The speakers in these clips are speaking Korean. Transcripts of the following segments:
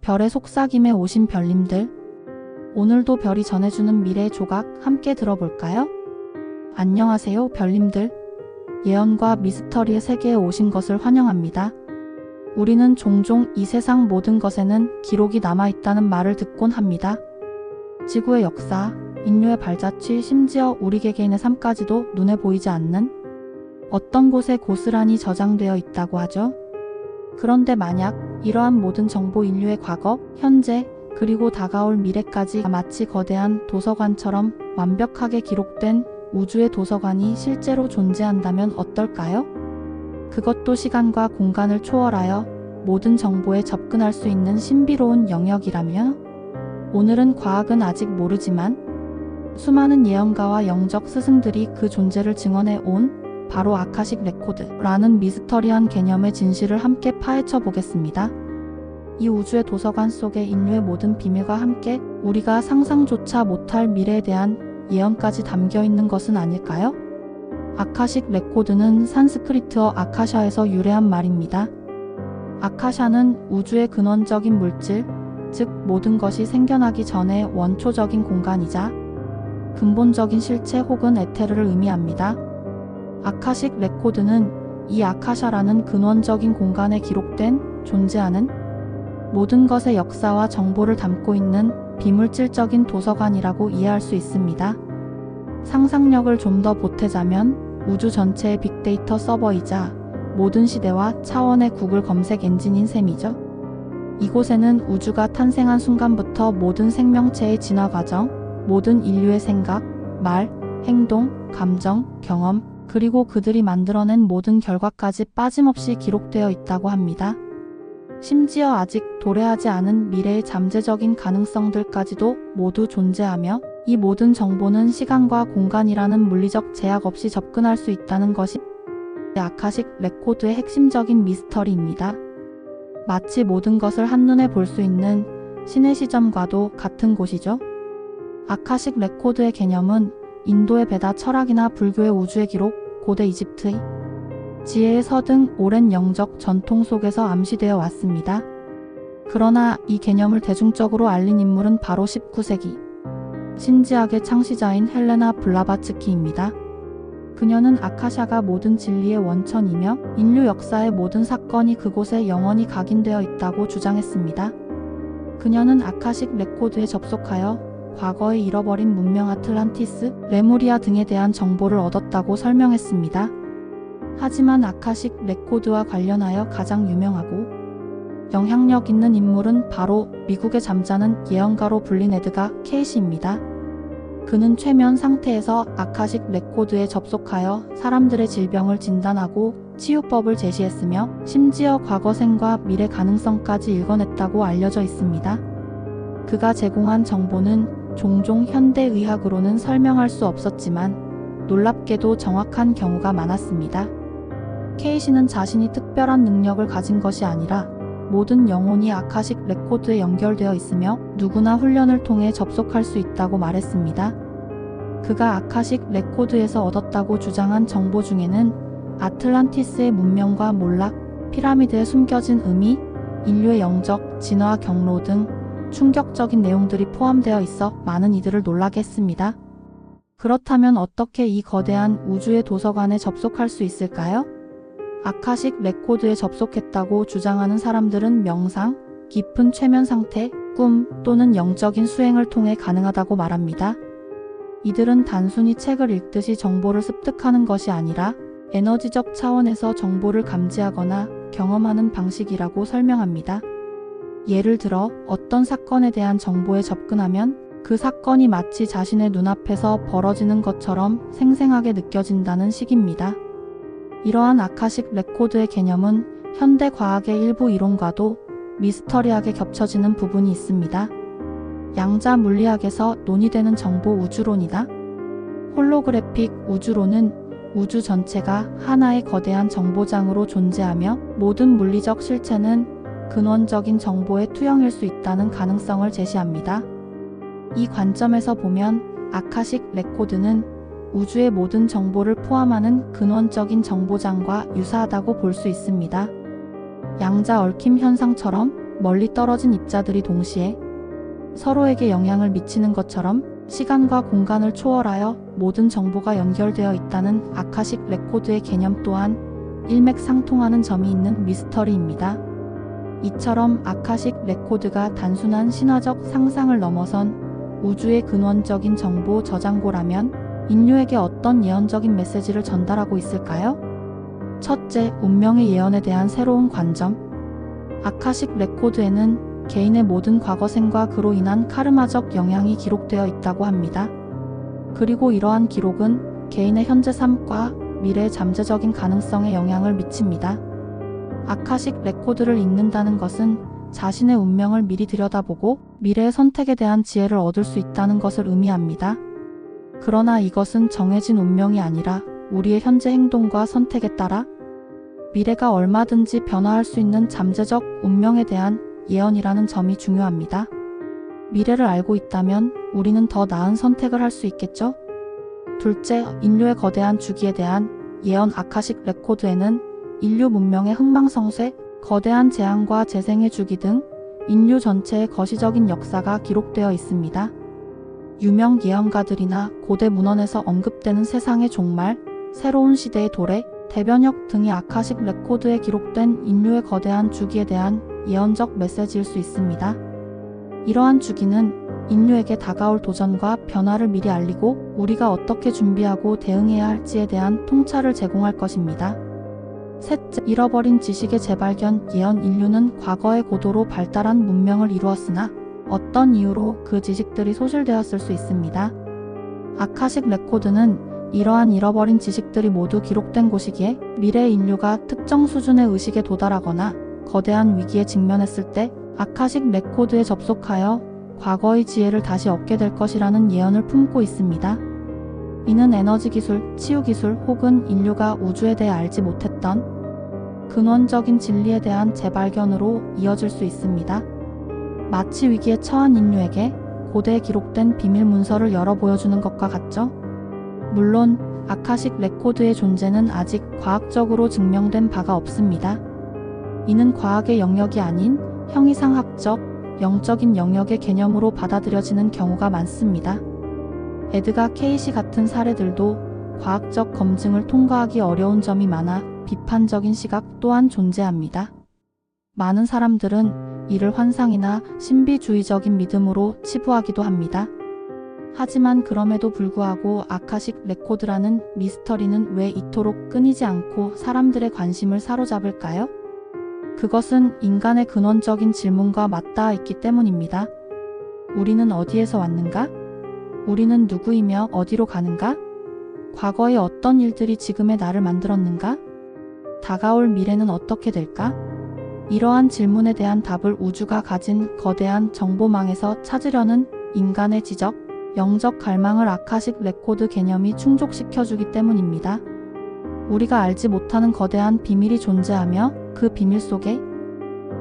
별의 속삭임에 오신 별님들, 오늘도 별이 전해주는 미래의 조각 함께 들어볼까요? 안녕하세요, 별님들. 예언과 미스터리의 세계에 오신 것을 환영합니다. 우리는 종종 이 세상 모든 것에는 기록이 남아있다는 말을 듣곤 합니다. 지구의 역사, 인류의 발자취, 심지어 우리 개개인의 삶까지도 눈에 보이지 않는 어떤 곳에 고스란히 저장되어 있다고 하죠. 그런데 만약 이러한 모든 정보, 인류의 과거, 현재, 그리고 다가올 미래까지 마치 거대한 도서관처럼 완벽하게 기록된 우주의 도서관이 실제로 존재한다면 어떨까요? 그것도 시간과 공간을 초월하여 모든 정보에 접근할 수 있는 신비로운 영역이라며? 오늘은 과학은 아직 모르지만 수많은 예언가와 영적 스승들이 그 존재를 증언해 온 바로 아카식 레코드라는 미스터리한 개념의 진실을 함께 파헤쳐 보겠습니다. 이 우주의 도서관 속에 인류의 모든 비밀과 함께 우리가 상상조차 못할 미래에 대한 예언까지 담겨 있는 것은 아닐까요? 아카식 레코드는 산스크리트어 아카샤에서 유래한 말입니다. 아카샤는 우주의 근원적인 물질, 즉 모든 것이 생겨나기 전의 원초적인 공간이자 근본적인 실체 혹은 에테르를 의미합니다. 아카식 레코드는 이 아카샤라는 근원적인 공간에 기록된 존재하는 모든 것의 역사와 정보를 담고 있는 비물질적인 도서관이라고 이해할 수 있습니다. 상상력을 좀 더 보태자면 우주 전체의 빅데이터 서버이자 모든 시대와 차원의 구글 검색 엔진인 셈이죠. 이곳에는 우주가 탄생한 순간부터 모든 생명체의 진화 과정, 모든 인류의 생각, 말, 행동, 감정, 경험, 그리고 그들이 만들어낸 모든 결과까지 빠짐없이 기록되어 있다고 합니다. 심지어 아직 도래하지 않은 미래의 잠재적인 가능성들까지도 모두 존재하며 이 모든 정보는 시간과 공간이라는 물리적 제약 없이 접근할 수 있다는 것이 아카식 레코드의 핵심적인 미스터리입니다. 마치 모든 것을 한눈에 볼 수 있는 신의 시점과도 같은 곳이죠. 아카식 레코드의 개념은 인도의 베다 철학이나 불교의 우주의 기록, 고대 이집트의 지혜의 서 등 오랜 영적 전통 속에서 암시되어 왔습니다. 그러나 이 개념을 대중적으로 알린 인물은 바로 19세기 신지학의 창시자인 헬레나 블라바츠키입니다. 그녀는 아카샤가 모든 진리의 원천이며 인류 역사의 모든 사건이 그곳에 영원히 각인되어 있다고 주장했습니다. 그녀는 아카식 레코드에 접속하여 과거에 잃어버린 문명 아틀란티스, 레무리아 등에 대한 정보를 얻었다고 설명했습니다. 하지만 아카식 레코드와 관련하여 가장 유명하고 영향력 있는 인물은 바로 미국의 잠자는 예언가로 불린 에드가 케이시입니다. 그는 최면 상태에서 아카식 레코드에 접속하여 사람들의 질병을 진단하고 치유법을 제시했으며 심지어 과거생과 미래 가능성까지 읽어냈다고 알려져 있습니다. 그가 제공한 정보는 종종 현대의학으로는 설명할 수 없었지만 놀랍게도 정확한 경우가 많았습니다. 케이시는 자신이 특별한 능력을 가진 것이 아니라 모든 영혼이 아카식 레코드에 연결되어 있으며 누구나 훈련을 통해 접속할 수 있다고 말했습니다. 그가 아카식 레코드에서 얻었다고 주장한 정보 중에는 아틀란티스의 문명과 몰락, 피라미드에 숨겨진 의미, 인류의 영적, 진화 경로 등 충격적인 내용들이 포함되어 있어 많은 이들을 놀라게 했습니다. 그렇다면 어떻게 이 거대한 우주의 도서관에 접속할 수 있을까요? 아카식 레코드에 접속했다고 주장하는 사람들은 명상, 깊은 최면 상태, 꿈 또는 영적인 수행을 통해 가능하다고 말합니다. 이들은 단순히 책을 읽듯이 정보를 습득하는 것이 아니라 에너지적 차원에서 정보를 감지하거나 경험하는 방식이라고 설명합니다. 예를 들어 어떤 사건에 대한 정보에 접근하면 그 사건이 마치 자신의 눈앞에서 벌어지는 것처럼 생생하게 느껴진다는 식입니다. 이러한 아카식 레코드의 개념은 현대 과학의 일부 이론과도 미스터리하게 겹쳐지는 부분이 있습니다. 양자 물리학에서 논의되는 정보 우주론이다. 홀로그래픽 우주론은 우주 전체가 하나의 거대한 정보장으로 존재하며 모든 물리적 실체는 근원적인 정보의 투영일 수 있다는 가능성을 제시합니다. 이 관점에서 보면 아카식 레코드는 우주의 모든 정보를 포함하는 근원적인 정보장과 유사하다고 볼 수 있습니다. 양자 얽힘 현상처럼 멀리 떨어진 입자들이 동시에 서로에게 영향을 미치는 것처럼 시간과 공간을 초월하여 모든 정보가 연결되어 있다는 아카식 레코드의 개념 또한 일맥상통하는 점이 있는 미스터리입니다. 이처럼 아카식 레코드가 단순한 신화적 상상을 넘어선 우주의 근원적인 정보 저장고라면 인류에게 어떤 예언적인 메시지를 전달하고 있을까요? 첫째, 운명의 예언에 대한 새로운 관점. 아카식 레코드에는 개인의 모든 과거생과 그로 인한 카르마적 영향이 기록되어 있다고 합니다. 그리고 이러한 기록은 개인의 현재 삶과 미래의 잠재적인 가능성에 영향을 미칩니다. 아카식 레코드를 읽는다는 것은 자신의 운명을 미리 들여다보고 미래의 선택에 대한 지혜를 얻을 수 있다는 것을 의미합니다. 그러나 이것은 정해진 운명이 아니라 우리의 현재 행동과 선택에 따라 미래가 얼마든지 변화할 수 있는 잠재적 운명에 대한 예언이라는 점이 중요합니다. 미래를 알고 있다면 우리는 더 나은 선택을 할 수 있겠죠? 둘째, 인류의 거대한 주기에 대한 예언. 아카식 레코드에는 인류 문명의 흥망성쇠, 거대한 재앙과 재생의 주기 등 인류 전체의 거시적인 역사가 기록되어 있습니다. 유명 예언가들이나 고대 문헌에서 언급되는 세상의 종말, 새로운 시대의 도래, 대변역 등이 아카식 레코드에 기록된 인류의 거대한 주기에 대한 예언적 메시지일 수 있습니다. 이러한 주기는 인류에게 다가올 도전과 변화를 미리 알리고 우리가 어떻게 준비하고 대응해야 할지에 대한 통찰을 제공할 것입니다. 셋째, 잃어버린 지식의 재발견. 예언. 인류는 과거에 고도로 발달한 문명을 이루었으나 어떤 이유로 그 지식들이 소실되었을 수 있습니다. 아카식 레코드는 이러한 잃어버린 지식들이 모두 기록된 곳이기에 미래의 인류가 특정 수준의 의식에 도달하거나 거대한 위기에 직면했을 때 아카식 레코드에 접속하여 과거의 지혜를 다시 얻게 될 것이라는 예언을 품고 있습니다. 이는 에너지 기술, 치유 기술 혹은 인류가 우주에 대해 알지 못했던 근원적인 진리에 대한 재발견으로 이어질 수 있습니다. 마치 위기에 처한 인류에게 고대에 기록된 비밀 문서를 열어 보여주는 것과 같죠? 물론 아카식 레코드의 존재는 아직 과학적으로 증명된 바가 없습니다. 이는 과학의 영역이 아닌 형이상학적, 영적인 영역의 개념으로 받아들여지는 경우가 많습니다. 에드가 케이시 같은 사례들도 과학적 검증을 통과하기 어려운 점이 많아 비판적인 시각 또한 존재합니다. 많은 사람들은 이를 환상이나 신비주의적인 믿음으로 치부하기도 합니다. 하지만 그럼에도 불구하고 아카식 레코드라는 미스터리는 왜 이토록 끊이지 않고 사람들의 관심을 사로잡을까요? 그것은 인간의 근원적인 질문과 맞닿아 있기 때문입니다. 우리는 어디에서 왔는가? 우리는 누구이며 어디로 가는가? 과거의 어떤 일들이 지금의 나를 만들었는가? 다가올 미래는 어떻게 될까? 이러한 질문에 대한 답을 우주가 가진 거대한 정보망에서 찾으려는 인간의 지적, 영적 갈망을 아카식 레코드 개념이 충족시켜주기 때문입니다. 우리가 알지 못하는 거대한 비밀이 존재하며 그 비밀 속에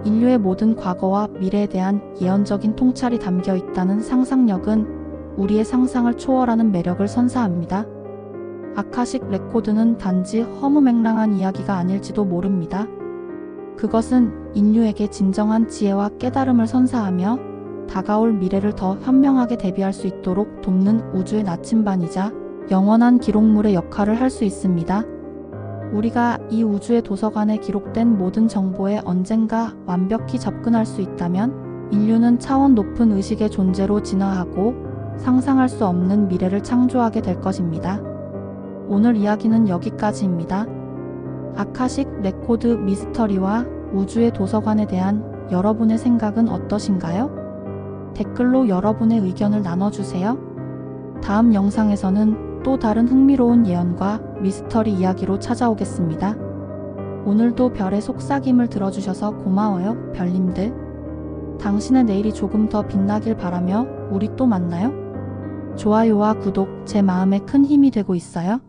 인류의 모든 과거와 미래에 대한 예언적인 통찰이 담겨 있다는 상상력은 우리의 상상을 초월하는 매력을 선사합니다. 아카식 레코드는 단지 허무맹랑한 이야기가 아닐지도 모릅니다. 그것은 인류에게 진정한 지혜와 깨달음을 선사하며 다가올 미래를 더 현명하게 대비할 수 있도록 돕는 우주의 나침반이자 영원한 기록물의 역할을 할 수 있습니다. 우리가 이 우주의 도서관에 기록된 모든 정보에 언젠가 완벽히 접근할 수 있다면 인류는 차원 높은 의식의 존재로 진화하고 상상할 수 없는 미래를 창조하게 될 것입니다. 오늘 이야기는 여기까지입니다. 아카식 레코드 미스터리와 우주의 도서관에 대한 여러분의 생각은 어떠신가요? 댓글로 여러분의 의견을 나눠주세요. 다음 영상에서는 또 다른 흥미로운 예언과 미스터리 이야기로 찾아오겠습니다. 오늘도 별의 속삭임을 들어주셔서 고마워요, 별님들. 당신의 내일이 조금 더 빛나길 바라며 우리 또 만나요. 좋아요와 구독 제 마음에 큰 힘이 되고 있어요.